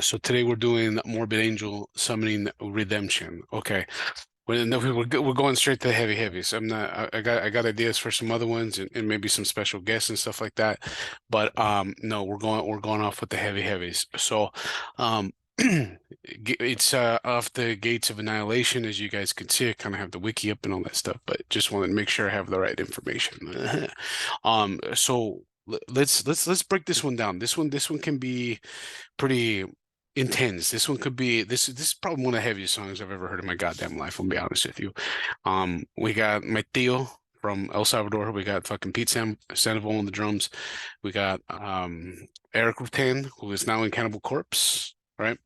So today we're doing Morbid Angel Summoning Redemption. Okay. We're going straight to the heavy heavies. I got ideas for some other ones and maybe some special guests and stuff like that. But no, we're going off with the heavy heavies. So it's off the Gates of Annihilation, as you guys can see. I kind of have the wiki up and all that stuff, but just wanted to make sure I have the right information. So let's break this one down. This one can be pretty intense. This one could be this is probably one of the heaviest songs I've ever heard in my goddamn life. I'll be honest with you. We got my tío from El Salvador. We got fucking Sandoval on the drums. We got Eric Rutan, who is now in Cannibal Corpse, right?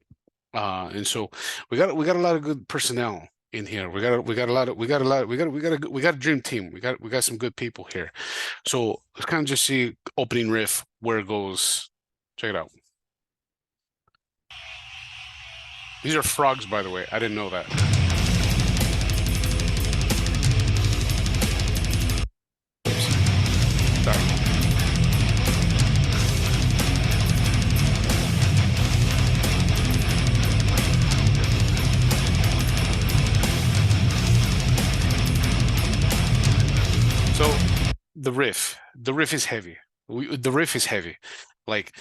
And so we got a lot of good personnel in here. We got a dream team. We got some good people here. So let's kind of just see opening riff where it goes. Check it out. These are frogs, by the way. I didn't know that. Sorry. So the riff is heavy. The riff is heavy. Like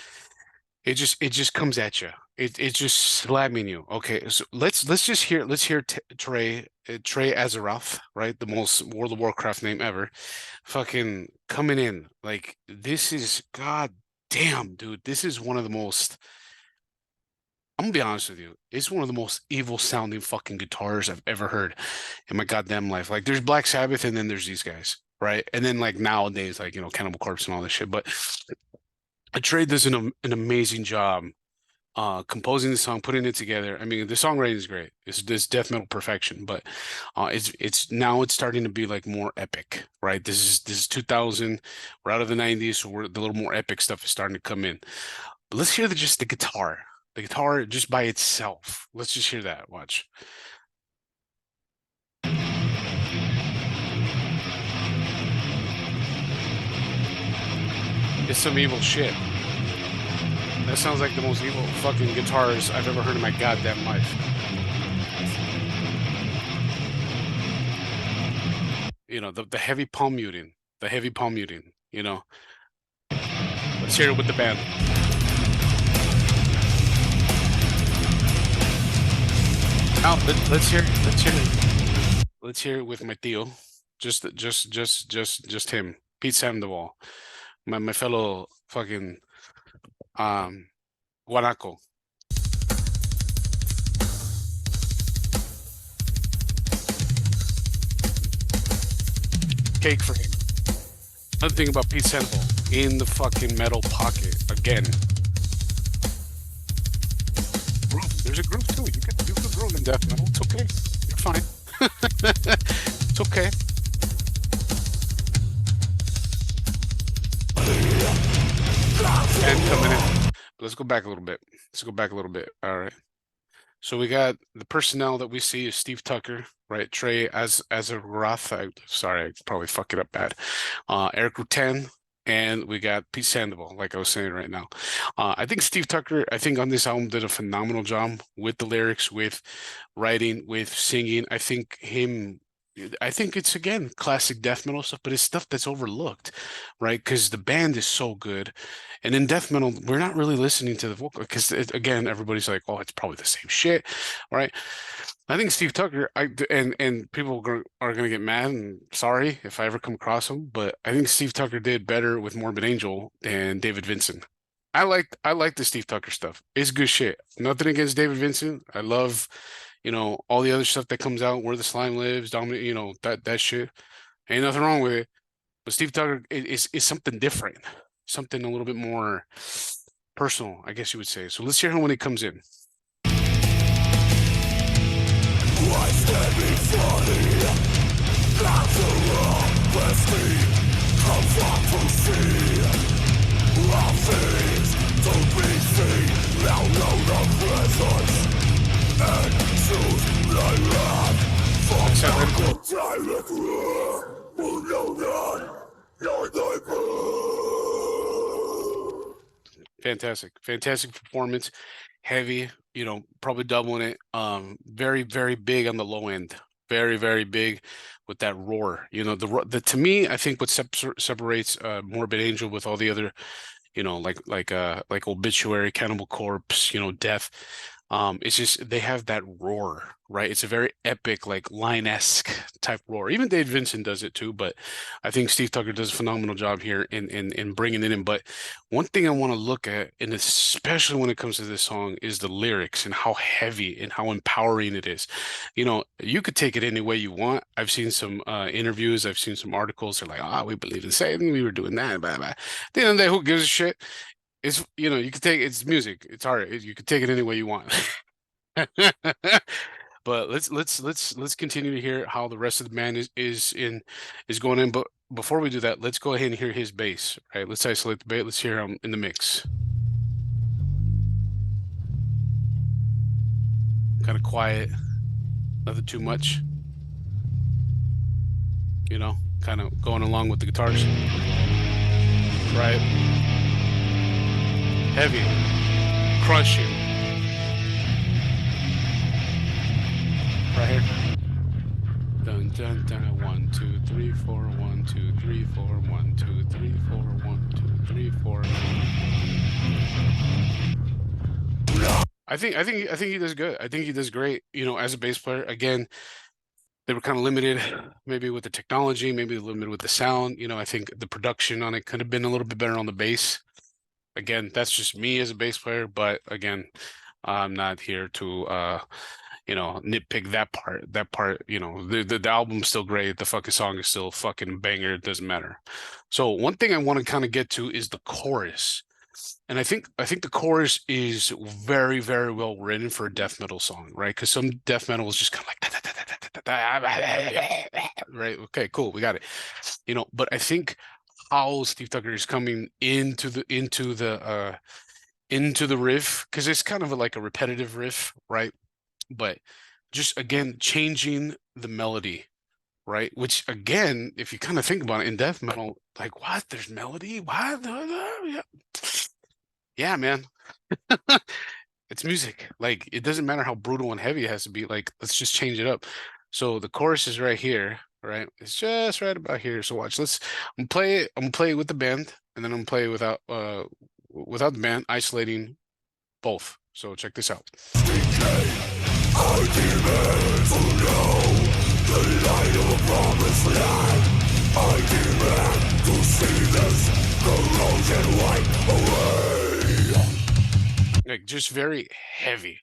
it just comes at you. It's just slamming you. Okay, so let's hear T Trey Azeroth, right? The most World of Warcraft name ever, fucking coming in. Like this is god damn, dude. This is one of the most. I'm gonna be honest with you. It's one of the most evil sounding fucking guitars I've ever heard in my goddamn life. Like there's Black Sabbath and then there's these guys, right? And then like nowadays, like Cannibal Corpse and all this shit. But Trey does an amazing job composing the song, putting it together. I mean, the songwriting is great. It's death metal perfection, but it's now it's starting to be like more epic, right? This is 2000. We're out of the 90s, so the little more epic stuff is starting to come in. But let's hear just the guitar. The guitar just by itself. Let's just hear that. Watch. It's some evil shit. That sounds like the most evil fucking guitars I've ever heard in my goddamn life. The heavy palm muting, the heavy palm muting, you know. Let's hear it with the band. Now let's hear it with my tío. Just him. Pete Sandoval. My fellow fucking um guanaco. Cake for him. Another thing about Pete Sandoval in the fucking metal pocket again. Groove. There's a groove too. You can groove in death metal. It's okay. You're fine. It's okay. And coming in. Let's go back a little bit. Let's go back a little bit. All right. So we got the personnel that we see is Steve Tucker, right? Trey as a Roth. Sorry, I probably fuck it up bad. Eric Rutan, and we got Pete Sandoval, like I was saying right now. I think Steve Tucker, I think on this album did a phenomenal job with the lyrics, with writing, with singing. I think it's again classic death metal stuff, but it's stuff that's overlooked, right? Because the band is so good, and in death metal, we're not really listening to the vocal because again, everybody's like, "Oh, it's probably the same shit," right? I think Steve Tucker, and people are gonna get mad and sorry if I ever come across him, but I think Steve Tucker did better with Morbid Angel than David Vincent. I like the Steve Tucker stuff. It's good shit. Nothing against David Vincent. I love, all the other stuff that comes out, Where the Slime Lives, Dominant, that shit. Ain't nothing wrong with it. But Steve Tucker is something different, something a little bit more personal, I guess you would say. So let's hear him when he comes in. I stand before thee, natural with me, come to see all things to be seen, now know the presence, and choose thy wrath, for the tyrant who know not, nor thy birth. Fantastic, fantastic performance. Heavy, probably doubling it. Very, very big on the low end. Very, very big with that roar. The to me, I think what separates Morbid Angel with all the other, like Obituary, Cannibal Corpse, Death. It's just they have that roar, right? It's a very epic, like Lion-esque type roar. Even Dave Vincent does it too, but I think Steve Tucker does a phenomenal job here in bringing it in. But one thing I want to look at, and especially when it comes to this song, is the lyrics and how heavy and how empowering it is. You could take it any way you want. I've seen some interviews, I've seen some articles. They're like, we believe in Satan, we were doing that, blah, blah. At the end of the day, who gives a shit? You could take it's music, it's art. You could take it any way you want. But let's continue to hear how the rest of the band is going in. But before we do that, let's go ahead and hear his bass. Right? Let's isolate the bass. Let's hear him in the mix. Kind of quiet, nothing too much. Kind of going along with the guitars. Right? Heavy, crushing. Right here. Dun dun dun. 1, 2, 3, 4. 1, 2, 3, 4. 1, 2, 3, 4. 1, 2, 3, 4. I think he does good. I think he does great. As a bass player. Again, they were kind of limited, maybe with the technology, maybe limited with the sound. I think the production on it could have been a little bit better on the bass. Again, that's just me as a bass player, but again, I'm not here to nitpick that part. That part, the album's still great. The fucking song is still fucking banger. It doesn't matter. So one thing I want to kind of get to is the chorus. And I think the chorus is very, very well written for a death metal song, right? Because some death metal is just kind of like right. Okay, cool, we got it. But I think how Steve Tucker is coming into the riff, because it's kind of like a repetitive riff, right? But just again changing the melody, right? Which again, if you kind of think about it in death metal, like what? There's melody? What? Yeah, yeah, man. It's music. Like it doesn't matter how brutal and heavy it has to be. Like let's just change it up. So the chorus is right here, right? It's just right about here. So watch. I'm gonna play it with the band, and then I'm gonna play it without the band, isolating both. So check this out. Our demons will know the light of a promised land. I demand to see this corrosion wipe away. Like just very heavy.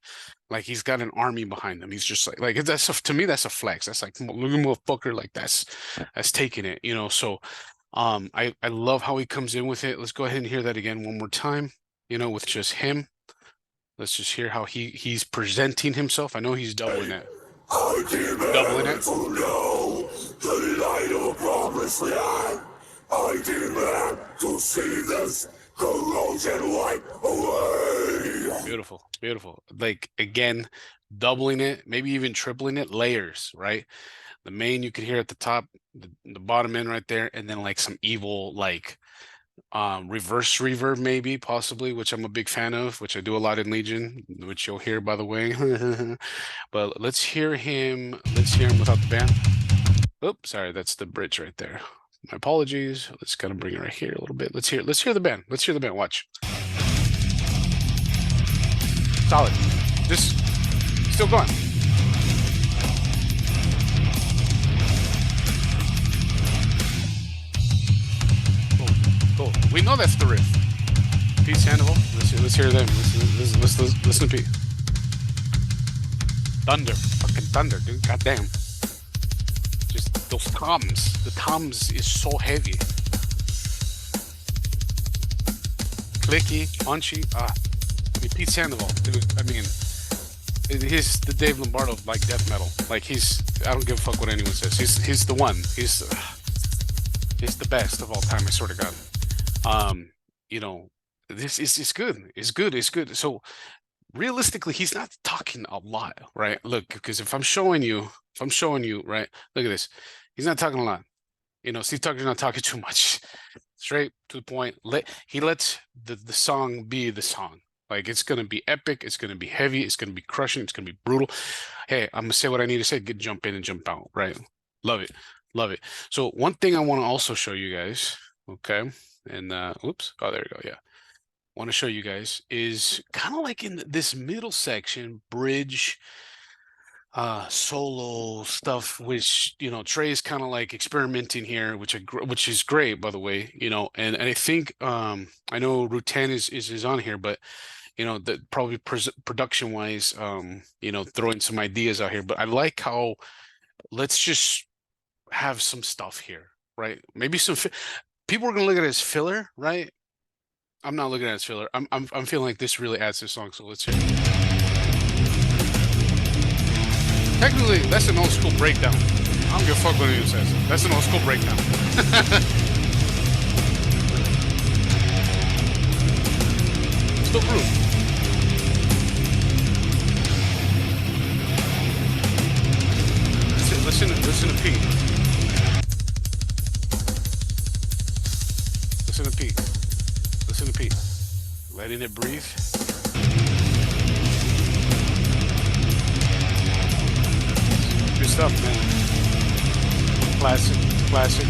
Like he's got an army behind him. He's just like to me that's a flex. That's like look at motherfucker, like that's taking it, So I love how he comes in with it. Let's go ahead and hear that again one more time, with just him. Let's just hear how he's presenting himself. I know he's doubling it. Doubling it. Know the light of a promised land. I demand to see this corrosion wipe away. Beautiful, beautiful. Like again, doubling it, maybe even tripling it, layers, right? The main you could hear at the top, the bottom end right there, and then like some evil like reverse reverb maybe possibly, which I'm a big fan of, which I do a lot in Legion, which you'll hear by the way. But let's hear him without the band. Oops, sorry, that's the bridge right there. My apologies. Let's kind of bring it right here a little bit. Let's hear the band. Watch. Solid. Just still going. Cool. We know that's the riff. Pete Sandoval. Let's hear them. Listen to Pete. Thunder. Fucking thunder, dude. Goddamn. Just those toms. The toms is so heavy. Clicky, punchy. Pete Sandoval, dude. I mean, he's the Dave Lombardo of like death metal. Like I don't give a fuck what anyone says. He's the one. He's the best of all time. I swear to God. This is good. It's good. So realistically, he's not talking a lot, right? Look, because if I'm showing you, right? Look at this. He's not talking a lot. Steve Tucker's not talking too much. straight to the point. He lets the song be the song. Like it's gonna be epic, it's gonna be heavy, it's gonna be crushing, it's gonna be brutal. Hey, I'm gonna say what I need to say, get jump in and jump out, right? Love it. Love it. So one thing I want to also show you guys, okay? And oops, oh there we go. Yeah. Want to show you guys is kind of like in this middle section, bridge solo stuff, which Trey's kind of like experimenting here, which is great, by the way, and I think I know Rutan is on here, but that probably production wise, throwing some ideas out here. But I like how let's just have some stuff here, right? Maybe people are gonna look at it as filler, right? I'm not looking at it as filler. I'm feeling like this really adds to the song, so let's hear it. Technically, that's an old school breakdown. I don't give a fuck what anyone says. That's an old school breakdown. Still proof. Listen to Pete. Listen to Pete. Listen to Pete. Letting it breathe. Good stuff, man. Classic, classic.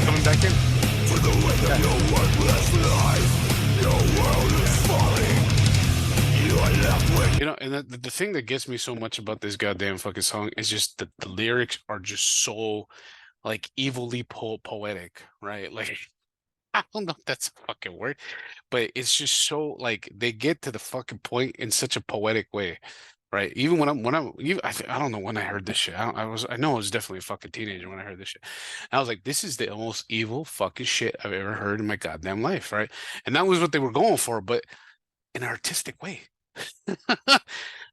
Coming back in. For the weight of your worthless life, your world is falling. You are left with. And the thing that gets me so much about this goddamn fucking song is just that the lyrics are just so like evilly poetic, right? Like I don't know if that's a fucking word, but it's just so like they get to the fucking point in such a poetic way, right? Even I don't know when I heard this shit. I know I was definitely a fucking teenager when I heard this shit. I was like, this is the most evil fucking shit I've ever heard in my goddamn life, right? And that was what they were going for, but in an artistic way.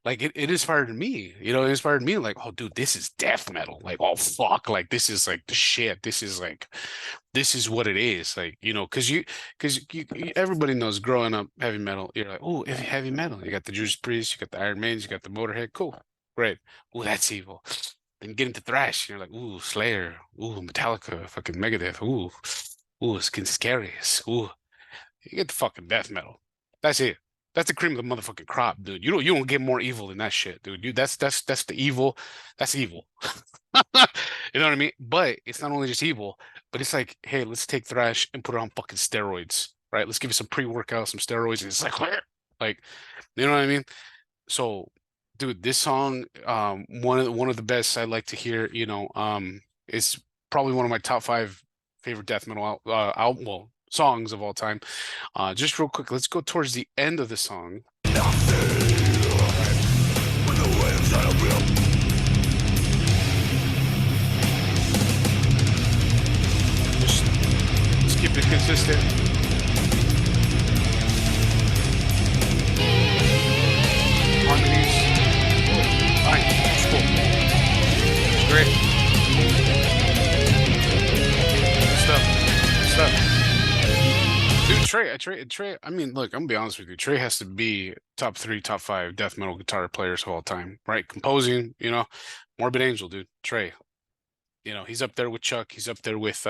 Like it inspired me, it inspired me like, oh dude, this is death metal. Like, oh fuck, like this is like the shit. This is what it is. Like, everybody knows growing up heavy metal, you're like, oh, heavy metal. You got the Judas Priest, you got the Iron Maidens, you got the Motorhead. Cool. Great. Oh, that's evil. Then get into thrash, you're like, ooh, Slayer, ooh, Metallica, fucking Megadeth, ooh, it's getting scary. Ooh, you get the fucking death metal. That's it. That's the cream of the motherfucking crop, dude. You don't get more evil than that shit, dude. That's the evil. That's evil. You know what I mean? But it's not only just evil, but it's like, hey, let's take thrash and put it on fucking steroids, right? Let's give it some pre-workout, some steroids, and it's like, you know what I mean? So, dude, this song, one of the best I like to hear, is probably one of my top 5 favorite death metal songs of all time. Just real quick, let's go towards the end of the song. Just keep it consistent. Harmonies. Fine. It's cool. It's great. Good stuff. Good stuff. Dude, Trey, I mean, look, I'm gonna be honest with you. Trey has to be top 3, top 5 death metal guitar players of all time, right? Composing, Morbid Angel, dude. Trey, he's up there with Chuck. He's up there with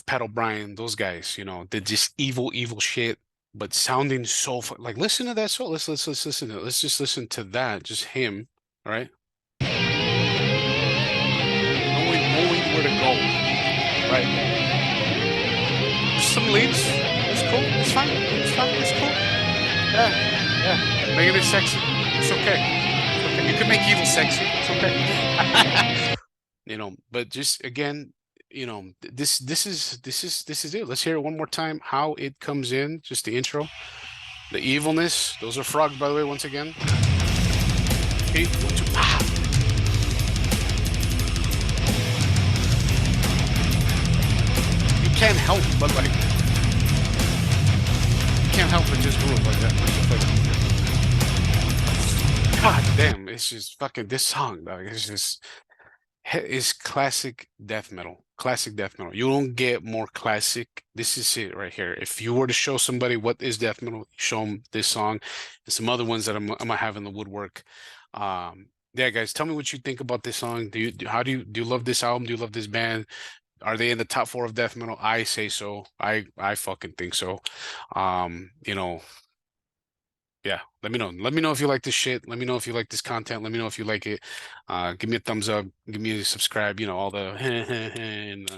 Pat O'Brien. Those guys, they're just evil, evil shit, but sounding so like. Listen to that song. Let's listen to it. Let's just listen to that. Just him, all right? Knowing where to go, right? Some leads. It's cool. It's fine. It's fine. It's cool. Yeah. Making it sexy. It's okay. It's okay. You can make evil sexy. It's okay. But just again, this is it. Let's hear it one more time. How it comes in. Just the intro. The evilness. Those are frogs, by the way. Once again. Okay. 1, 2. Ah. Can't help but like can't help but just groove like that. God damn, it's just fucking this song, dog. It's classic death metal. Classic death metal. You don't get more classic. This is it right here. If you were to show somebody what is death metal, show them this song and some other ones that I'm gonna have in the woodwork. yeah, guys, tell me what you think about this song. How do you love this album? Do you love this band? Are they in the top four of death metal? I say so. I fucking think so. You know, yeah, let me know. Let me know if you like this shit. Let me know if you like this content. Let me know if you like it. Give me a thumbs up. Give me a subscribe. You know, all the and